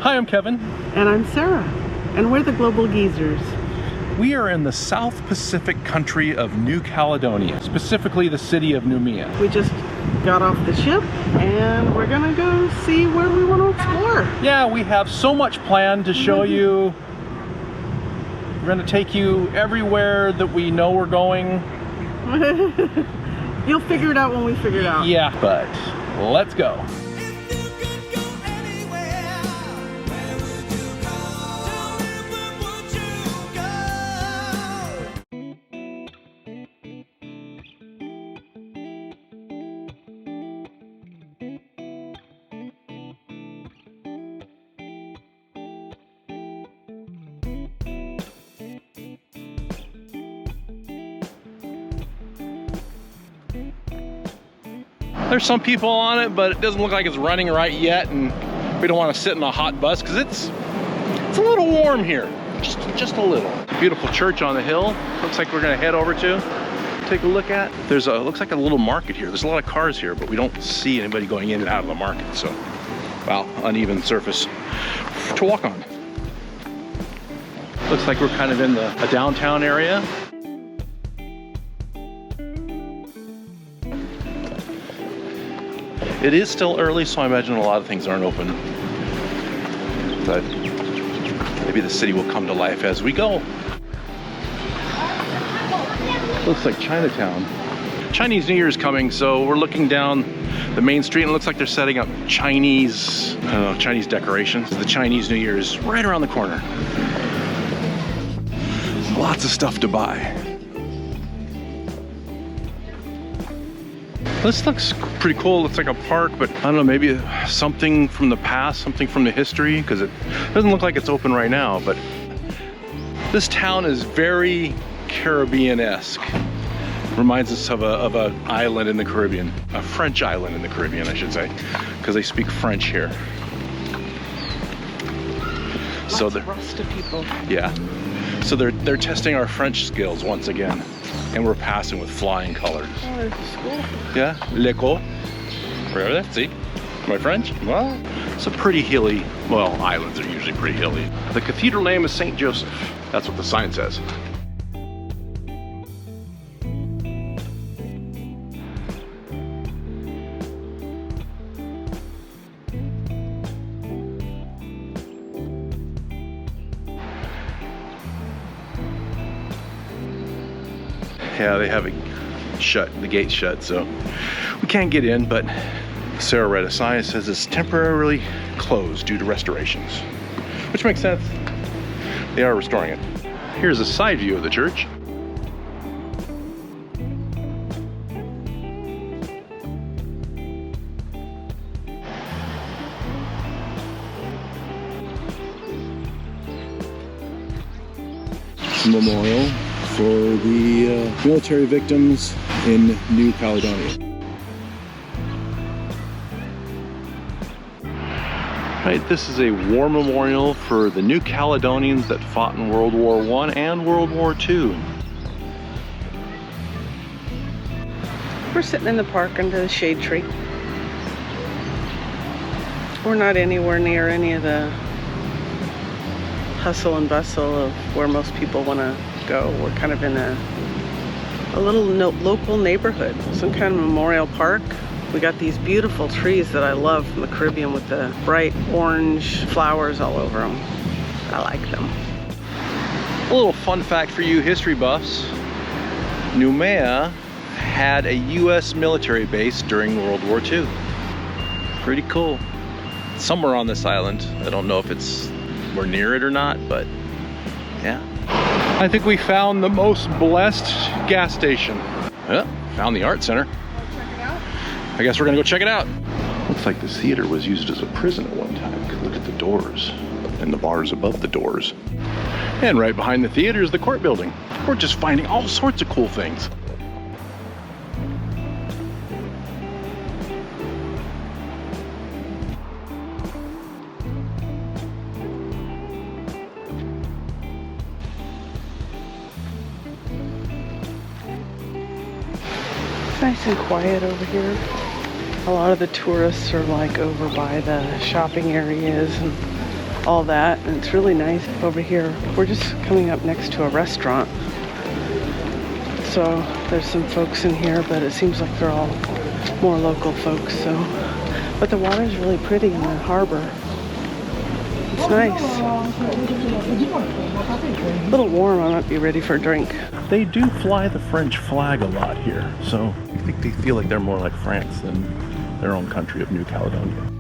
Hi, I'm Kevin. And I'm Sarah. And we're the Global Geezers. We are in the South Pacific country of New Caledonia, specifically the city of Hmmm. We just got off the ship and we're gonna go see where we want to explore. Yeah, we have so much planned to show you. We're gonna take you everywhere that we know we're going. You'll figure it out when we figure it out. Yeah, but let's go. There's some people on it, but it doesn't look like it's running right yet, and we don't want to sit in a hot bus because it's a little warm here, just a little. Beautiful church on the hill. Looks like we're gonna head over to take a look at. Looks like a little market here. There's a lot of cars here, but we don't see anybody going in and out of the market. So, well, uneven surface to walk on. Looks like we're kind of in a downtown area. It is still early, so I imagine a lot of things aren't open. But maybe the city will come to life as we go. Looks like Chinatown. Chinese New Year is coming, so we're looking down the main street and it looks like they're setting up Chinese decorations. The Chinese New Year is right around the corner. Lots of stuff to buy. This looks pretty cool. Looks like a park, but I don't know, maybe something from the past, something from the history, because it doesn't look like it's open right now, but this town is very Caribbean-esque. Reminds us of an island in the Caribbean, a French island in the Caribbean, I should say, because they speak French here. Lots of Rasta people. Yeah. So they're testing our French skills once again. And we're passing with flying colors. Oh, there's a school. Yeah, l'école. Right, see? My French? Well, it's a pretty hilly, well, islands are usually pretty hilly. The cathedral name is St. Joseph. That's what the sign says. Yeah, they have it shut, the gate's shut, so we can't get in, but Sarah read a sign that says it's temporarily closed due to restorations, which makes sense. They are restoring it. Here's a side view of the church. Memorial for the military victims in New Caledonia. Right, this is a war memorial for the New Caledonians that fought in World War I and World War II. We're sitting in the park under the shade tree. We're not anywhere near any of the hustle and bustle of where most people want to go. We're kind of in a little local neighborhood, some kind of memorial park. We got these beautiful trees that I love from the Caribbean with the bright orange flowers all over them. I like them. A little fun fact for you history buffs. Hmmm had a US military base during World War II. Pretty cool. Somewhere on this island. I don't know if we're near it or not, but yeah. I think we found the most blessed gas station. Yeah, found the art center. Check it out. I guess we're gonna go check it out. Looks like this theater was used as a prison at one time. Look at the doors and the bars above the doors. And right behind the theater is the court building. We're just finding all sorts of cool things. It's nice and quiet over here. A lot of the tourists are like over by the shopping areas and all that, and it's really nice over here. We're just coming up next to a restaurant, so there's some folks in here, but it seems like they're all more local folks. So, but the water's really pretty in the harbor. It's nice. A little warm. I might be ready for a drink. They do fly the French flag a lot here, so I think they feel like they're more like France than their own country of New Caledonia.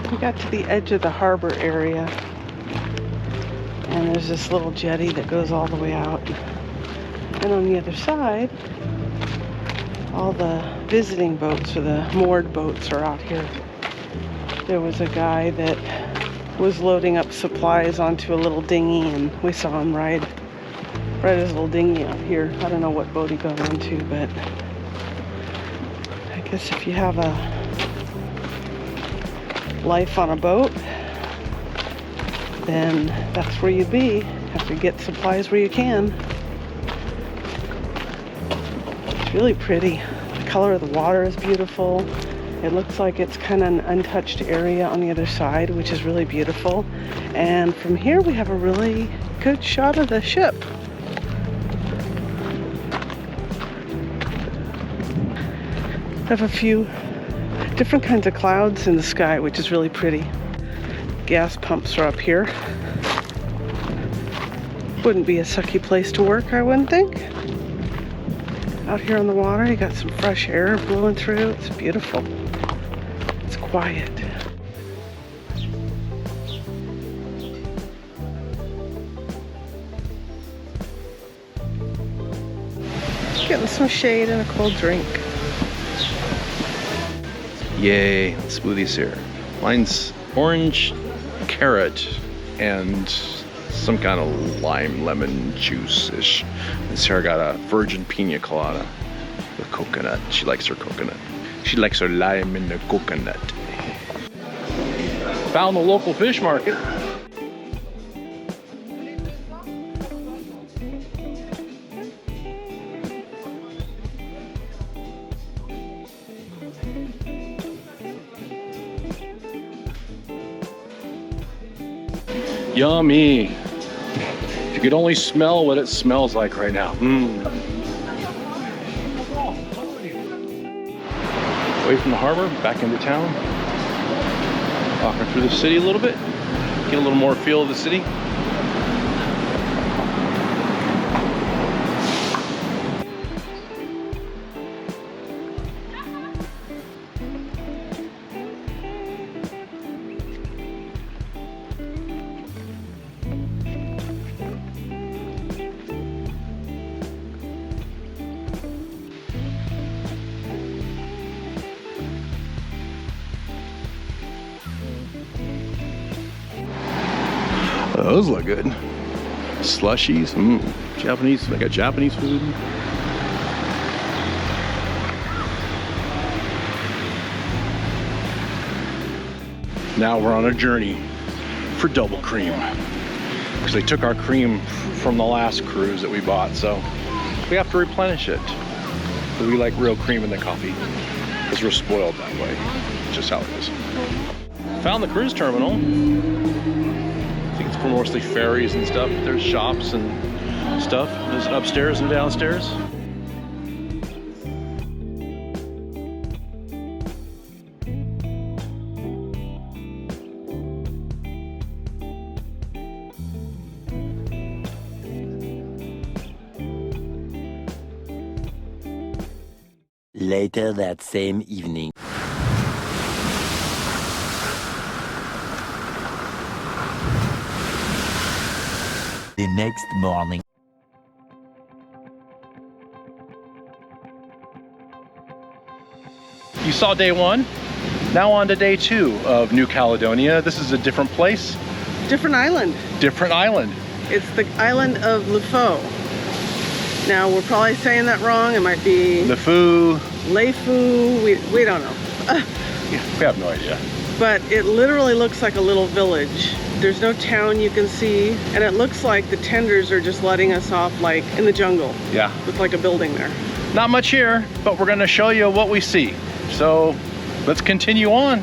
We got to the edge of the harbor area, and there's this little jetty that goes all the way out. And on the other side, all the visiting boats or the moored boats are out here. There was a guy that was loading up supplies onto a little dinghy, and we saw him ride his little dinghy out here. I don't know what boat he got onto, but I guess if you have a life on a boat, then that's where you'd be. Have to get supplies where you can. It's really pretty. The color of the water is beautiful. It looks like it's kind of an untouched area on the other side, which is really beautiful. And from here we have a really good shot of the ship. We have a few different kinds of clouds in the sky, which is really pretty. Gas pumps are up here. Wouldn't be a sucky place to work, I wouldn't think. Out here on the water, you got some fresh air blowing through. It's beautiful. It's quiet. Getting some shade and a cold drink. Yay, smoothies here. Mine's orange, carrot, and some kind of lime lemon juice-ish. And Sarah got a virgin pina colada with coconut. She likes her coconut. She likes her lime in the coconut. Found the local fish market. Yummy. If you could only smell what it smells like right now. Away from the harbor, back into town. Walking through the city a little bit. Get a little more feel of the city. Those look good. Slushies. Japanese. I got Japanese food. Now we're on a journey for double cream, because they took our cream from the last cruise that we bought, so we have to replenish it. But we like real cream in the coffee because we're spoiled that way. Just how it is. Found the cruise terminal. I think it's for mostly ferries and stuff. There's shops and stuff. There's upstairs and downstairs. Later that same evening. The next morning. You saw day one. Now on to day two of New Caledonia. This is a different place. Different island. Different island. It's the island of LeFou. Now, we're probably saying that wrong. It might be... LeFou. Leifu, we don't know. Yeah, we have no idea. But it literally looks like a little village. There's no town you can see, and it looks like the tenders are just letting us off like in the jungle. Yeah. With like a building there. Not much here, but we're gonna show you what we see. So let's continue on.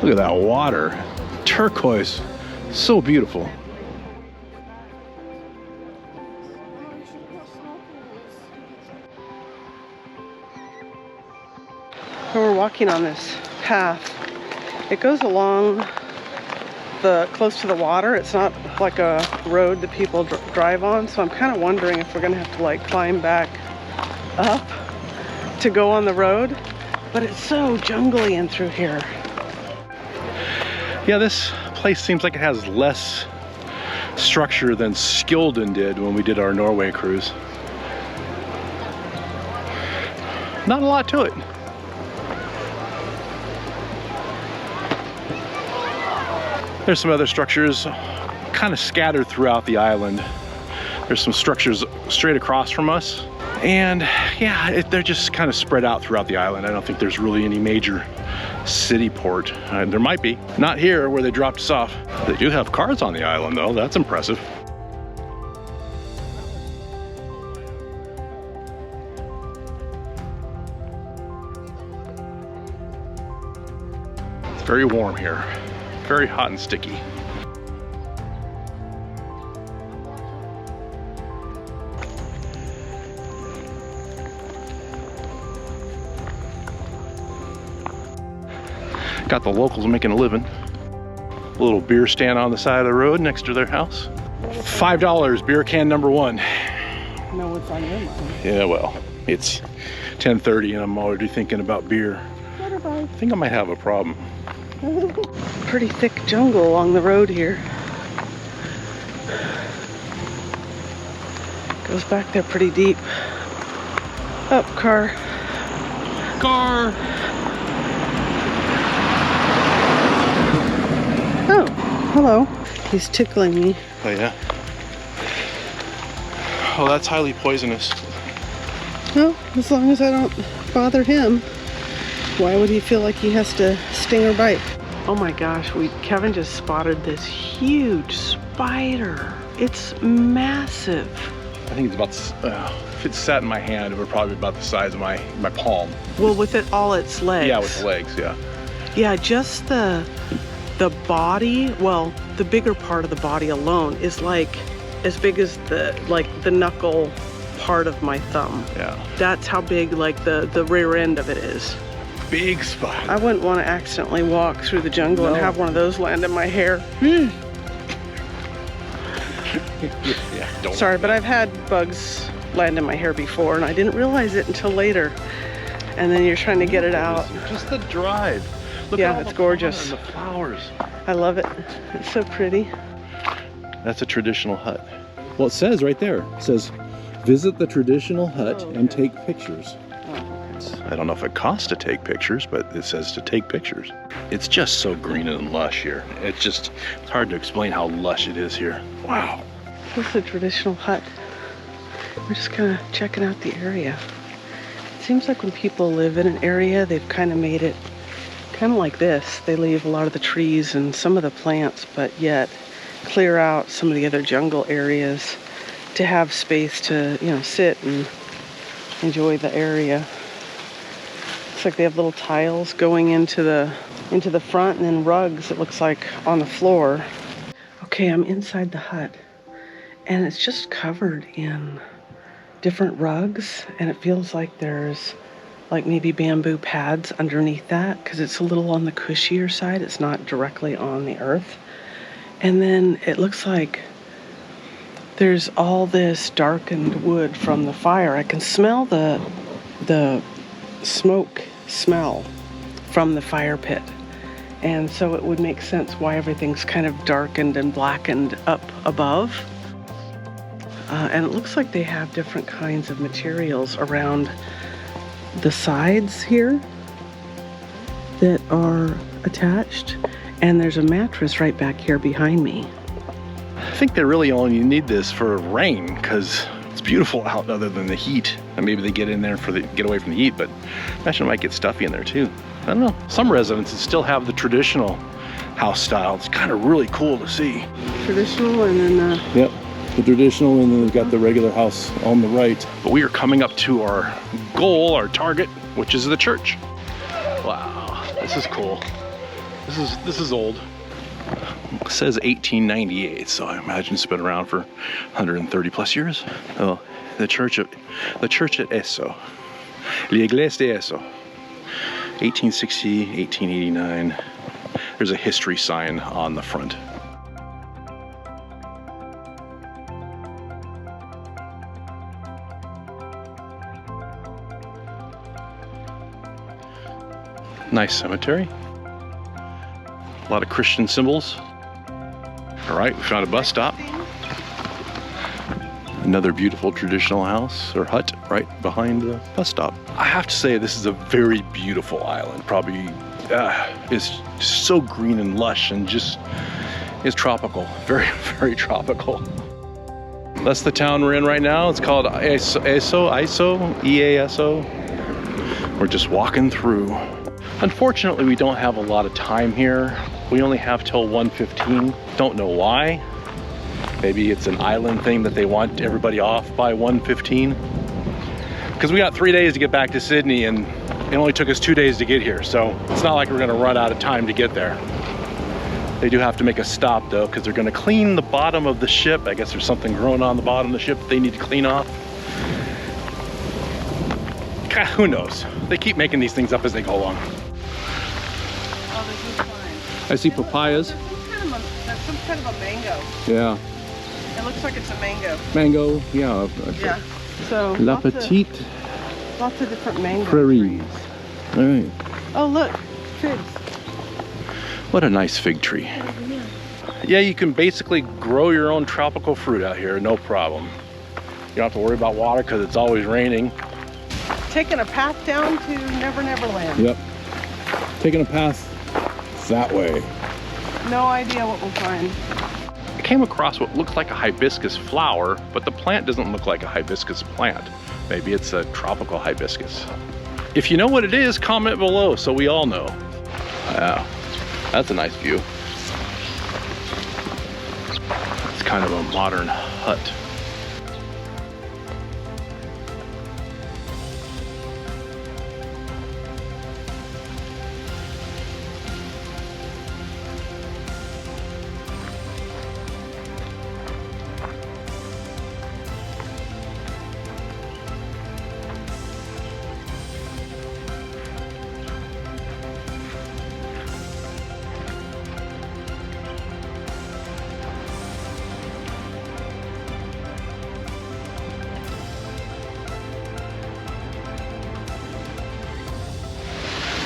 Look at that water. Turquoise. So beautiful. So we're walking on this path. It goes along close to the water. It's not like a road that people drive on, so I'm kind of wondering if we're gonna have to like climb back up to go on the road. But it's so jungly in through here. Yeah, this place seems like it has less structure than Skilden did when we did our Norway cruise. Not a lot to it. There's some other structures kind of scattered throughout the island. There's some structures straight across from us. And yeah, they're just kind of spread out throughout the island. I don't think there's really any major city port. There might be. Not here where they dropped us off. They do have cars on the island though. That's impressive. It's very warm here. Very hot and sticky. Got the locals making a living. A little beer stand on the side of the road next to their house. $5, beer can number 1. No, what's on your mind? Yeah, well, it's 10:30 and I'm already thinking about beer. I think I might have a problem. Pretty thick jungle along the road here. Goes back there pretty deep. Up, car. Car! Oh, hello. He's tickling me. Oh yeah? Oh, that's highly poisonous. Well, as long as I don't bother him. Why would he feel like he has to sting or bite? Oh my gosh, Kevin just spotted this huge spider. It's massive. I think it's about, if it sat in my hand, it would probably be about the size of my palm. Well, with all its legs. Yeah, with the legs, yeah. Yeah, just the body, well, the bigger part of the body alone is like as big as the knuckle part of my thumb. Yeah. That's how big like the rear end of it is. Big spider. I wouldn't want to accidentally walk through the jungle and have one of those land in my hair. Yeah, don't. Sorry, but I've had bugs land in my hair before and I didn't realize it until later. And then you're trying to get it out. Just the drive. Look Yeah, at all it's the gorgeous. And the flowers. I love it. It's so pretty. That's a traditional hut. Well, it says right there, it says, visit the traditional hut and take pictures. I don't know if it costs to take pictures, but it says to take pictures. It's just so green and lush here. It's hard to explain how lush it is here. Wow. This is a traditional hut. We're just kind of checking out the area. It seems like when people live in an area, they've kind of made it kind of like this. They leave a lot of the trees and some of the plants, but yet clear out some of the other jungle areas to have space to, sit and enjoy the area. Looks like they have little tiles going into the front and then rugs, it looks like, on the floor. Okay, I'm inside the hut and it's just covered in different rugs and it feels like there's like maybe bamboo pads underneath that because it's a little on the cushier side. It's not directly on the earth. And then it looks like there's all this darkened wood from the fire. I can smell the smoke smell from the fire pit. And so it would make sense why everything's kind of darkened and blackened up above. And it looks like they have different kinds of materials around the sides here. that are attached, and there's a mattress right back here behind me. I think they really only need this for rain because it's beautiful out other than the heat. And maybe they get in there for get away from the heat, but imagine it might get stuffy in there too. I don't know. Some residences still have the traditional house style. It's kind of really cool to see. Traditional and then Yep, the traditional, and then they've got the regular house on the right. But we are coming up to our goal, our target, which is the church. Wow, this is cool. This is old. It says 1898, so I imagine it's been around for 130 plus years. Oh, the church at Eso, l'Iglesia de Eso, 1860, 1889. There's a history sign on the front. Nice cemetery. A lot of Christian symbols. All right, we found a bus stop. Another beautiful traditional house or hut right behind the bus stop. I have to say this is a very beautiful island. Probably is so green and lush and just is tropical. Very, very tropical. That's the town we're in right now. It's called E-A-S-O. We're just walking through. Unfortunately, we don't have a lot of time here. We only have till 1:15. Don't know why. Maybe it's an island thing that they want everybody off by 1:15. Because we got 3 days to get back to Sydney and it only took us 2 days to get here. So it's not like we're gonna run out of time to get there. They do have to make a stop though, because they're gonna clean the bottom of the ship. I guess there's something growing on the bottom of the ship that they need to clean off. Who knows? They keep making these things up as they go along. oh, this is fine. I see papayas. That's some kind of a mango. Yeah, It looks like it's a mango. mango. Yeah. Yeah. So La lots of different mango Prairie. trees. All right. Oh look, figs. What a nice fig tree. Yeah, you can basically grow your own tropical fruit out here, no problem. You don't have to worry about water because it's always raining. Taking a path down to Never Never Land. Yep. Taking a path that way. No idea what we'll find. I came across what looks like a hibiscus flower, but the plant doesn't look like a hibiscus plant. Maybe it's a tropical hibiscus. If you know what it is, comment below so we all know. Wow, that's a nice view. It's kind of a modern hut.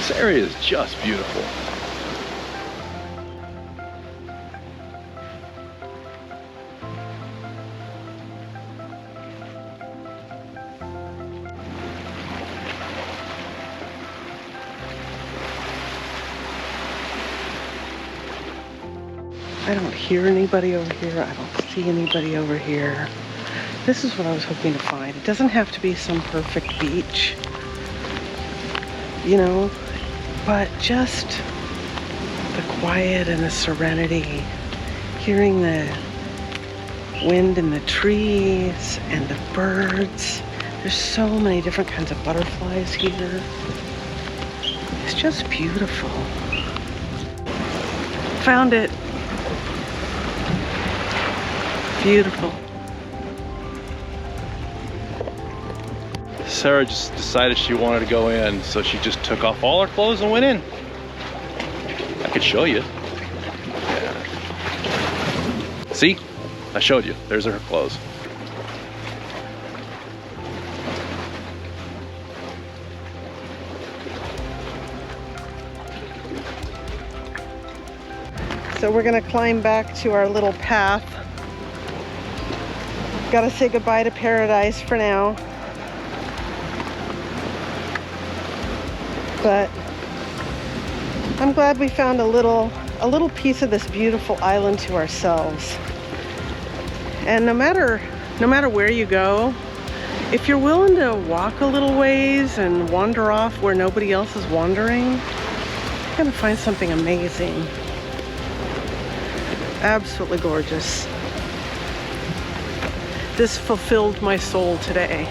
This area is just beautiful. I don't hear anybody over here. I don't see anybody over here. This is what I was hoping to find. It doesn't have to be some perfect beach, you know, but just the quiet and the serenity, hearing the wind in the trees and the birds. There's so many different kinds of butterflies here. It's just beautiful. Found it. Beautiful. Sarah just decided she wanted to go in, so she just took off all her clothes and went in. I could show you. Yeah. See? I showed you. There's her clothes. So we're gonna climb back to our little path. Gotta say goodbye to paradise for now. But I'm glad we found a little piece of this beautiful island to ourselves. And no matter where you go, if you're willing to walk a little ways and wander off where nobody else is wandering, you're gonna find something amazing. Absolutely gorgeous. This fulfilled my soul today.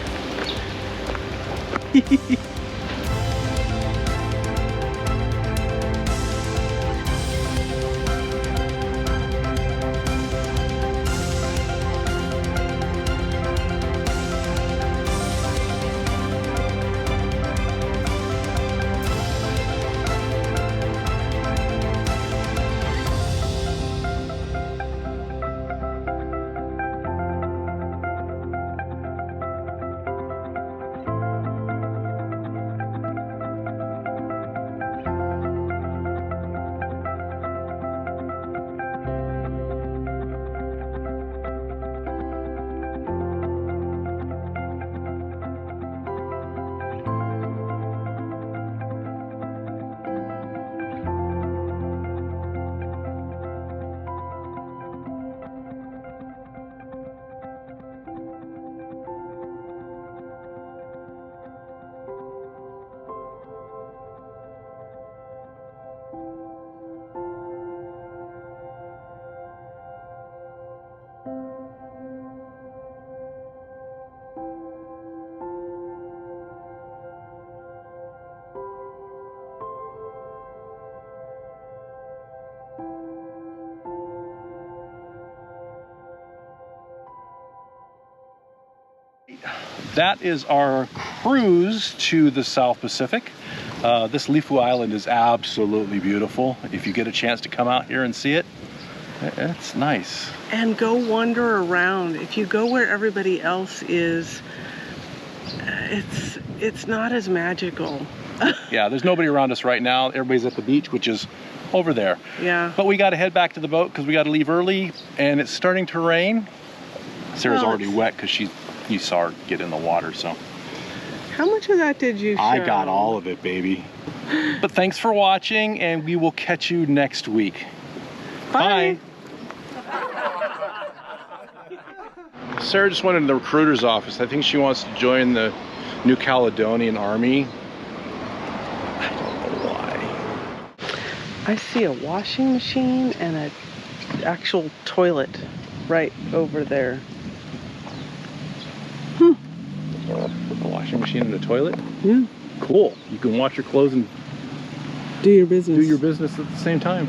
That is our cruise to the South Pacific. This Lifu Island is absolutely beautiful. If you get a chance to come out here and see it, it's nice. And go wander around. If you go where everybody else is, it's not as magical. Yeah, there's nobody around us right now. Everybody's at the beach, which is over there. Yeah. But we got to head back to the boat because we got to leave early, and it's starting to rain. Sarah's already wet because you saw her get in the water, so. How much of that did you show? I got all of it, baby. But thanks for watching, and we will catch you next week. Bye. Sarah just went into the recruiter's office. I think she wants to join the New Caledonian Army. I don't know why. I see a washing machine and an actual toilet right over there. A washing machine and a toilet? Yeah. Cool. You can wash your clothes and Do your business. do your business at the same time.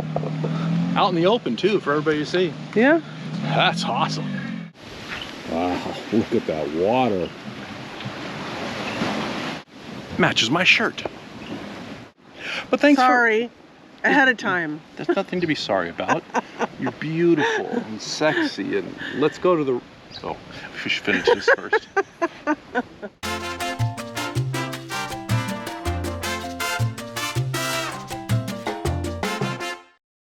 Out in the open too, for everybody to see. Yeah. That's awesome. Wow, look at that water. Matches my shirt. But thanks Sorry. Ahead of time. There's nothing to be sorry about. You're beautiful and sexy, and let's go to the... Oh, we should finish this first.